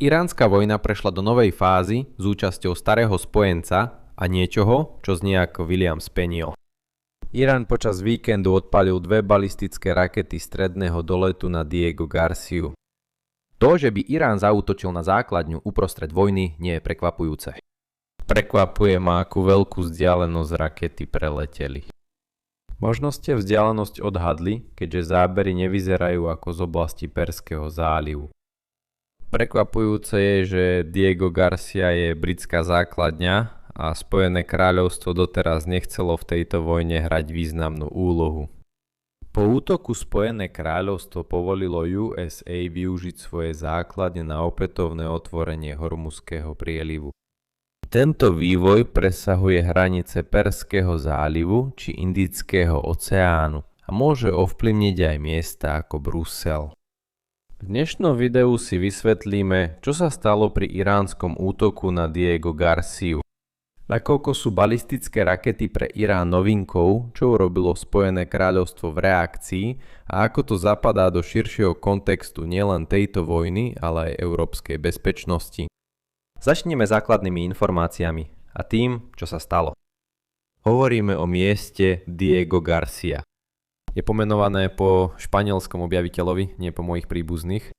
Iránska vojna prešla do novej fázy s účasťou starého spojenca a niečoho, čo znie ako William Spaniel. Irán počas víkendu odpálil 2 balistické rakety stredného doletu na Diego Garciu. To, že by Irán zaútočil na základňu uprostred vojny, nie je prekvapujúce. Prekvapuje ma, akú veľkú vzdialenosť rakety preleteli. Možno ste vzdialenosť odhadli, keďže zábery nevyzerajú ako z oblasti Perského zálivu. Prekvapujúce je, že Diego Garcia je britská základňa a Spojené kráľovstvo doteraz nechcelo v tejto vojne hrať významnú úlohu. Po útoku Spojené kráľovstvo povolilo USA využiť svoje základne na opätovné otvorenie Hormuzského prielivu. Tento vývoj presahuje hranice Perského zálivu či Indického oceánu a môže ovplyvniť aj miesta ako Brusel. V dnešnom videu si vysvetlíme, čo sa stalo pri iránskom útoku na Diego Garciu. Nakoľko sú balistické rakety pre Irán novinkou, čo urobilo Spojené kráľovstvo v reakcii a ako to zapadá do širšieho kontextu nielen tejto vojny, ale aj európskej bezpečnosti. Začneme základnými informáciami a tým, čo sa stalo. Hovoríme o mieste Diego Garcia. Je pomenované po španielskom objaviteľovi, nie po mojich príbuzných.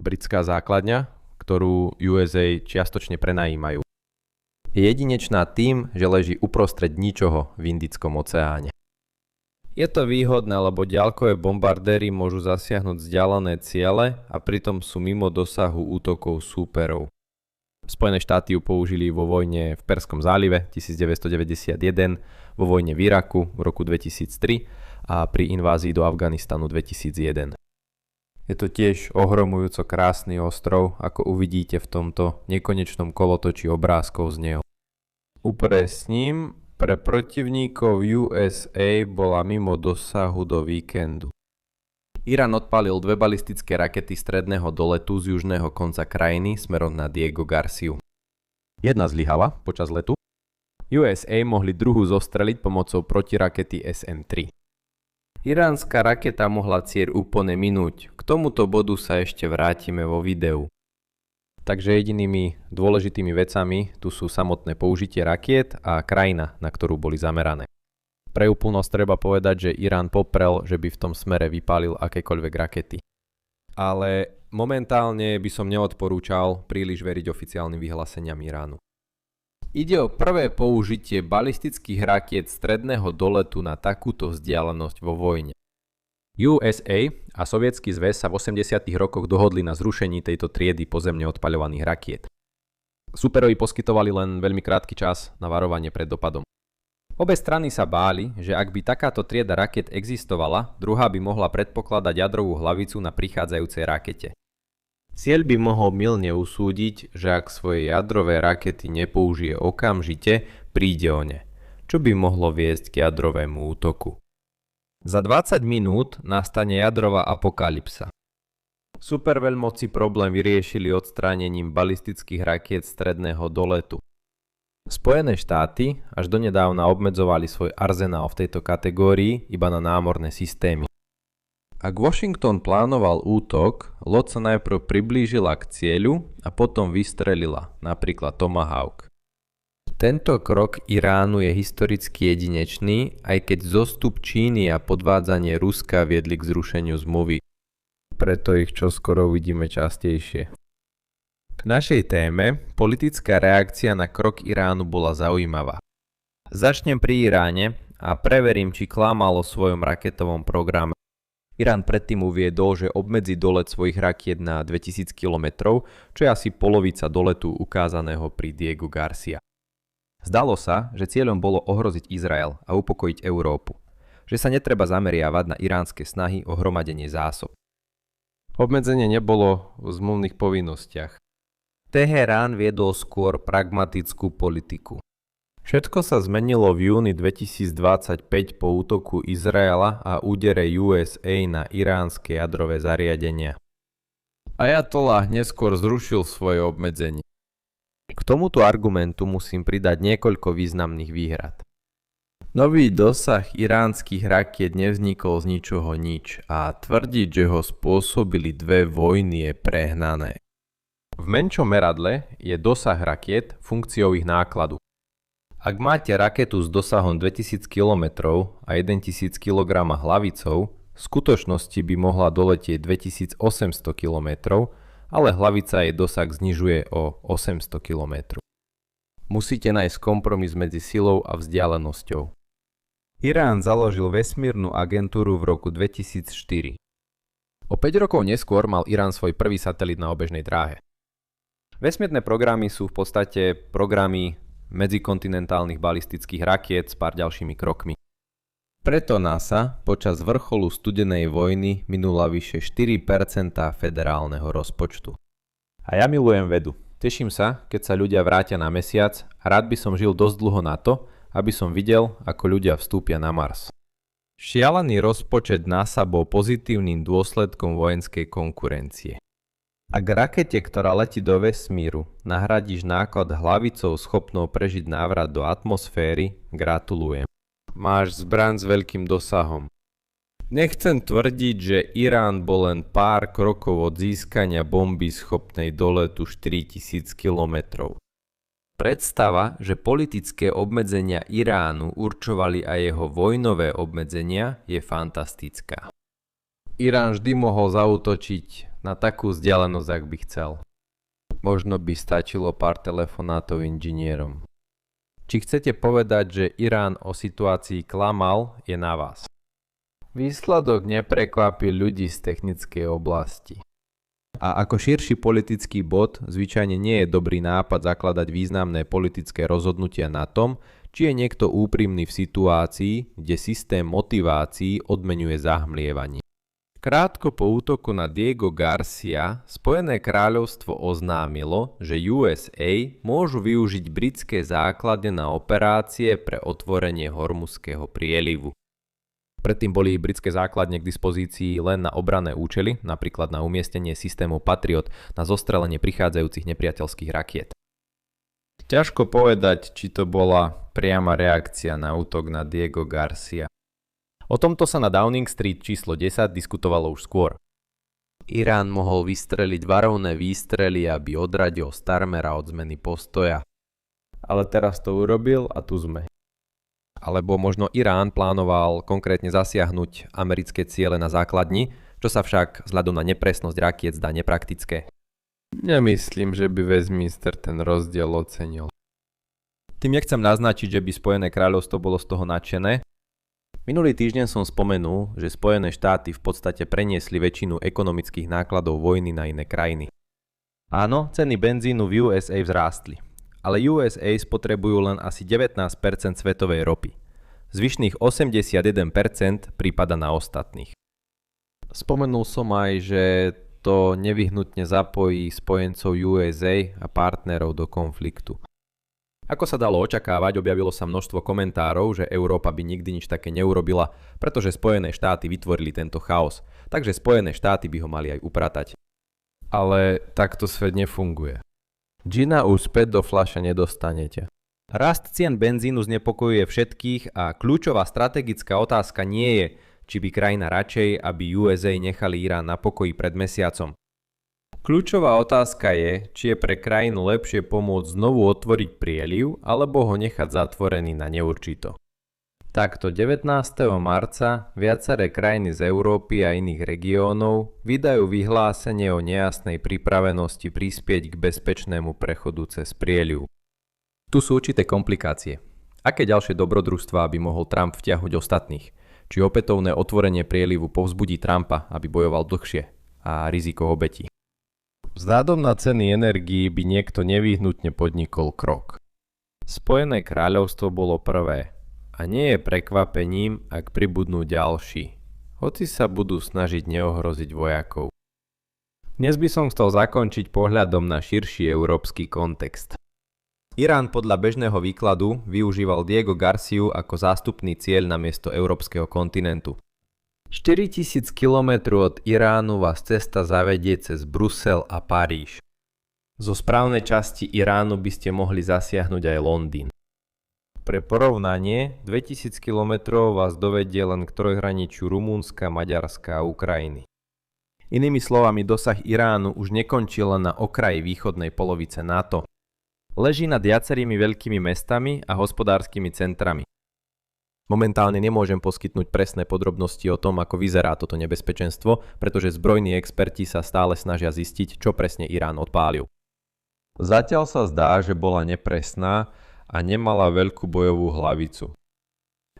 Britská základňa, ktorú USA čiastočne prenajímajú. Je jedinečná tým, že leží uprostred ničoho v Indickom oceáne. Je to výhodné, lebo ďalkové bombardéry môžu zasiahnuť vzdialené ciele a pritom sú mimo dosahu útokov súperov. Spojené štáty ju použili vo vojne v Perskom zálive 1991, vo vojne v Iraku v roku 2003 a pri invázii do Afganistanu 2001. Je to tiež ohromujúco krásny ostrov, ako uvidíte v tomto nekonečnom kolotočí obrázkov z neho. Upresním, pre protivníkov USA bola mimo dosahu do víkendu. Irán odpálil 2 balistické rakety stredného doletu z južného konca krajiny smerom na Diego Garciu. Jedna zlyhala počas letu. USA mohli druhú zostreliť pomocou protirakety SM-3. Iránska raketa mohla cieľ úplne minúť. K tomuto bodu sa ešte vrátime vo videu. Takže jedinými dôležitými vecami tu sú samotné použitie rakiet a krajina, na ktorú boli zamerané. Pre úplnosť treba povedať, že Irán poprel, že by v tom smere vypálil akékoľvek rakety. Ale momentálne by som neodporúčal príliš veriť oficiálnym vyhláseniam Iránu. Ide o prvé použitie balistických rakiet stredného doletu na takúto vzdialenosť vo vojne. USA a Sovietsky zväz sa v 80. rokoch dohodli na zrušení tejto triedy pozemne odpaľovaných rakiet. Súperovi poskytovali len veľmi krátky čas na varovanie pred dopadom. Obe strany sa báli, že ak by takáto trieda rakiet existovala, druhá by mohla predpokladať jadrovú hlavicu na prichádzajúcej rakete. Cieľ by mohol mylne usúdiť, že ak svoje jadrové rakety nepoužije okamžite, príde o ne, čo by mohlo viesť k jadrovému útoku. Za 20 minút nastane jadrová apokalypsa. Superveľmoci problém vyriešili odstránením balistických rakiet stredného doletu. Spojené štáty až donedávna obmedzovali svoj arzenál v tejto kategórii iba na námorné systémy. Ak Washington plánoval útok, loď sa najprv priblížila k cieľu a potom vystrelila, napríklad Tomahawk. Tento krok Iránu je historicky jedinečný, aj keď zostup Číny a podvádzanie Ruska viedli k zrušeniu zmluvy. Preto ich čoskoro uvidíme častejšie. K našej téme politická reakcia na krok Iránu bola zaujímavá. Začnem pri Iráne a preverím, či klamal o svojom raketovom programe. Irán predtým uviedol, že obmedzí dolet svojich rakiet na 2000 km, čo je asi polovica doletu ukázaného pri Diego Garcia. Zdalo sa, že cieľom bolo ohroziť Izrael a upokojiť Európu, že sa netreba zameriavať na iránske snahy o hromadenie zásob. Obmedzenie nebolo v zmluvných povinnostiach. Teherán viedol skôr pragmatickú politiku. Všetko sa zmenilo v júni 2025 po útoku Izraela a údere USA na iránske jadrové zariadenia. Ajatolláh neskôr zrušil svoje obmedzenie. K tomuto argumentu musím pridať niekoľko významných výhrad. Nový dosah iránskych rakiet nevznikol z ničoho nič a tvrdiť, že ho spôsobili 2 vojny je prehnané. V menšom meradle je dosah rakiet funkciou ich nákladu. Ak máte raketu s dosahom 2000 km a 1000 kg hlavicou, v skutočnosti by mohla doletieť 2800 km, ale hlavica jej dosah znižuje o 800 km. Musíte nájsť kompromis medzi silou a vzdialenosťou. Irán založil vesmírnu agentúru v roku 2004. O 5 rokov neskôr mal Irán svoj prvý satelit na obežnej dráhe. Vesmírne programy sú v podstate programy medzikontinentálnych balistických rakiet s pár ďalšími krokmi. Preto NASA počas vrcholu studenej vojny minula vyše 4% federálneho rozpočtu. A ja milujem vedu. Teším sa, keď sa ľudia vrátia na mesiac a rád by som žil dosť dlho na to, aby som videl, ako ľudia vstúpia na Mars. Šialený rozpočet NASA bol pozitívnym dôsledkom vojenskej konkurencie. Ak rakete, ktorá letí do vesmíru, nahradíš náklad hlavicou schopnou prežiť návrat do atmosféry, gratulujem. Máš zbraň s veľkým dosahom. Nechcem tvrdiť, že Irán bol len pár krokov od získania bomby schopnej doletu 4000 km. Predstava, že politické obmedzenia Iránu určovali aj jeho vojnové obmedzenia, je fantastická. Irán vždy mohol zaútočiť na takú vzdialenosť, ak by chcel. Možno by stačilo pár telefonátov inžinierom. Či chcete povedať, že Irán o situácii klamal, je na vás. Výsledok neprekvapí ľudí z technickej oblasti. A ako širší politický bod, zvyčajne nie je dobrý nápad zakladať významné politické rozhodnutia na tom, či je niekto úprimný v situácii, kde systém motivácií odmeňuje zahmlievanie. Krátko po útoku na Diego Garcia Spojené kráľovstvo oznámilo, že USA môžu využiť britské základne na operácie pre otvorenie Hormuzského prielivu. Predtým boli britské základne k dispozícii len na obranné účely, napríklad na umiestnenie systémov Patriot na zostrelenie prichádzajúcich nepriateľských rakiet. Ťažko povedať, či to bola priama reakcia na útok na Diego Garcia. O tomto sa na Downing Street číslo 10 diskutovalo už skôr. Irán mohol vystreliť varovné výstrely, aby odradil Starmera od zmeny postoja. Ale teraz to urobil a tu sme. Alebo možno Irán plánoval konkrétne zasiahnuť americké ciele na základni, čo sa však vzhľadom na nepresnosť rakiet zdá nepraktické. Nemyslím, že by Westminster ten rozdiel ocenil. Tým nechcem naznačiť, že by Spojené kráľovstvo bolo z toho nadšené. Minulý týždeň som spomenul, že Spojené štáty v podstate preniesli väčšinu ekonomických nákladov vojny na iné krajiny. Áno, ceny benzínu v USA vzrástli. Ale USA spotrebujú len asi 19% svetovej ropy. Zvyšných 81% prípada na ostatných. Spomenul som aj, že to nevyhnutne zapojí spojencov USA a partnerov do konfliktu. Ako sa dalo očakávať, objavilo sa množstvo komentárov, že Európa by nikdy nič také neurobila, pretože Spojené štáty vytvorili tento chaos, takže Spojené štáty by ho mali aj upratať. Ale takto svet nefunguje. Džina už späť do fľaše nedostanete. Rast cien benzínu znepokojuje všetkých a kľúčová strategická otázka nie je, či by krajina radšej, aby USA nechali Irán na pokoji pred mesiacom. Kľúčová otázka je, či je pre krajinu lepšie pomôcť znovu otvoriť prieliv, alebo ho nechať zatvorený na neurčito. Takto 19. marca viaceré krajiny z Európy a iných regiónov vydajú vyhlásenie o nejasnej pripravenosti prispieť k bezpečnému prechodu cez prieliv. Tu sú určité komplikácie. Aké ďalšie dobrodružstvá by mohol Trump vtiahnuť ostatných? Či opätovné otvorenie prielivu povzbudí Trumpa, aby bojoval dlhšie a riziko obetí? Vzhľadom na ceny energií by niekto nevyhnutne podnikol krok. Spojené kráľovstvo bolo prvé. A nie je prekvapením, ak pribudnú ďalší, hoci sa budú snažiť neohroziť vojakov. Dnes by som chcel zakončiť pohľadom na širší európsky kontext. Irán podľa bežného výkladu využíval Diego Garciu ako zástupný cieľ namiesto európskeho kontinentu. 4000 km od Iránu vás cesta zavedie cez Brusel a Paríž. Zo správnej časti Iránu by ste mohli zasiahnuť aj Londýn. Pre porovnanie, 2000 km vás dovedie len k trojhraničiu Rumunska, Maďarska a Ukrajiny. Inými slovami, dosah Iránu už nekončí len na okraji východnej polovice NATO. Leží nad viacerými veľkými mestami a hospodárskymi centrami. Momentálne nemôžem poskytnúť presné podrobnosti o tom, ako vyzerá toto nebezpečenstvo, pretože zbrojní experti sa stále snažia zistiť, čo presne Irán odpálil. Zatiaľ sa zdá, že bola nepresná a nemala veľkú bojovú hlavicu.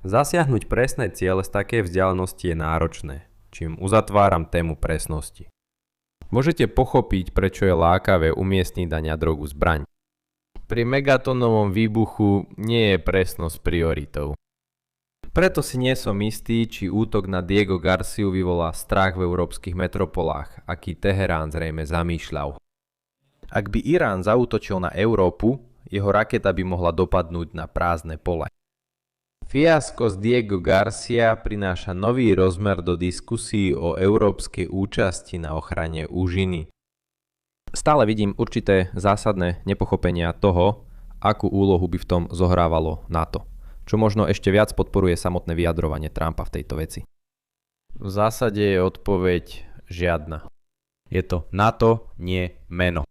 Zasiahnuť presné ciele z takej vzdialenosti je náročné, čím uzatváram tému presnosti. Môžete pochopiť, prečo je lákavé umiestniť na jadrovú zbraň. Pri megatónovom výbuchu nie je presnosť prioritou. Preto si nie som istý, či útok na Diego Garciu vyvolá strach v európskych metropolách, aký Teherán zrejme zamýšľal. Ak by Irán zaútočil na Európu, jeho raketa by mohla dopadnúť na prázdne pole. Fiasko z Diego Garcia prináša nový rozmer do diskusí o európskej účasti na ochrane úžiny. Stále vidím určité zásadné nepochopenia toho, akú úlohu by v tom zohrávalo NATO, čo možno ešte viac podporuje samotné vyjadrovanie Trumpa v tejto veci. V zásade je odpoveď žiadna. Je to NATO, nie meno.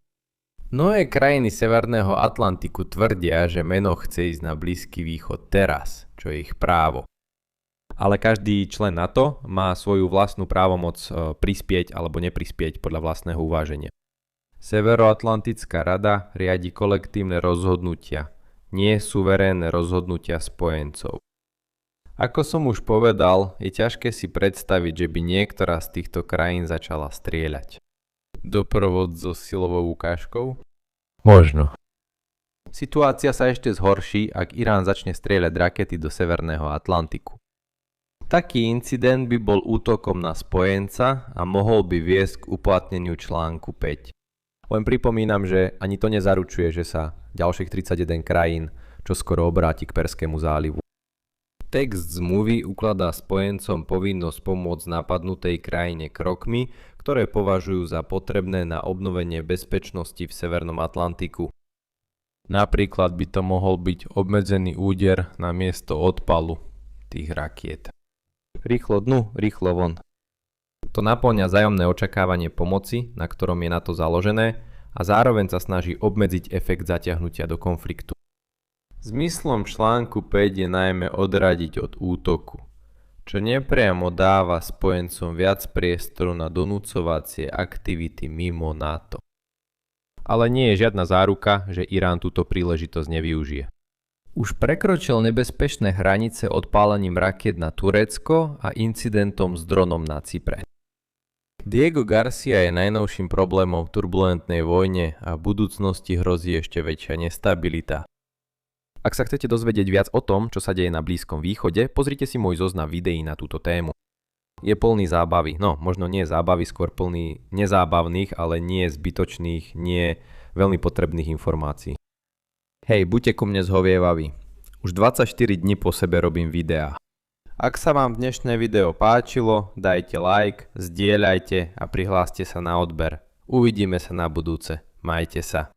Mnohé krajiny Severného Atlantiku tvrdia, že meno chce ísť na Blízky východ teraz, čo je ich právo. Ale každý člen NATO má svoju vlastnú právomoc prispieť alebo neprispieť podľa vlastného uváženia. Severoatlantická rada riadi kolektívne rozhodnutia, nie suverénne rozhodnutia spojencov. Ako som už povedal, je ťažké si predstaviť, že by niektorá z týchto krajín začala strieľať. Doprovod so silovou ukážkou? Možno. Situácia sa ešte zhorší, ak Irán začne strieľať rakety do Severného Atlantiku. Taký incident by bol útokom na spojenca a mohol by viesť k uplatneniu článku 5. Len pripomínam, že ani to nezaručuje, že sa ďalších 31 krajín čoskoro obráti k Perskému zálivu. Text zmluvy ukladá spojencom povinnosť pomôcť napadnutej krajine krokmi, ktoré považujú za potrebné na obnovenie bezpečnosti v Severnom Atlantiku. Napríklad by to mohol byť obmedzený úder na miesto odpalu tých rakiet. Rýchlo dnu, rýchlo von. To napĺňa vzájomné očakávanie pomoci, na ktorom je NATO založené, a zároveň sa snaží obmedziť efekt zatiahnutia do konfliktu. Zmyslom článku 5 je najmä odradiť od útoku, čo nepriamo dáva spojencom viac priestoru na donúcovacie aktivity mimo NATO. Ale nie je žiadna záruka, že Irán túto príležitosť nevyužije. Už prekročil nebezpečné hranice odpálením rakiet na Turecko a incidentom s dronom na Cypre. Diego Garcia je najnovším problémom v turbulentnej vojne a v budúcnosti hrozí ešte väčšia nestabilita. Ak sa chcete dozvedieť viac o tom, čo sa deje na Blízkom východe, pozrite si môj zoznam videí na túto tému. Je plný zábavy, no možno nie zábavy, skôr plný nezábavných, ale nie zbytočných, nie veľmi potrebných informácií. Hej, buďte ku mne zhovievaví. Už 24 dní po sebe robím videá. Ak sa vám dnešné video páčilo, dajte like, zdieľajte a prihláste sa na odber. Uvidíme sa na budúce. Majte sa.